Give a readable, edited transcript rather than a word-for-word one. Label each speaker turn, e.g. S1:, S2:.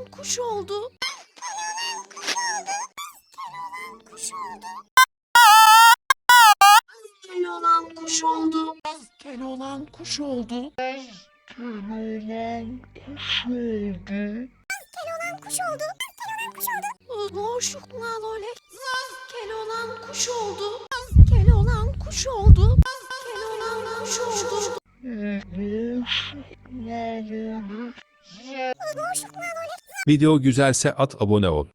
S1: Keloğlan kuş oldu. Keloğlan kuş oldu. Keloğlan kuş oldu. Boşlukla lolek. Keloğlan kuş oldu. Keloğlan kuş oldu. Keloğlan kuş oldu.
S2: Video güzelse at abone ol.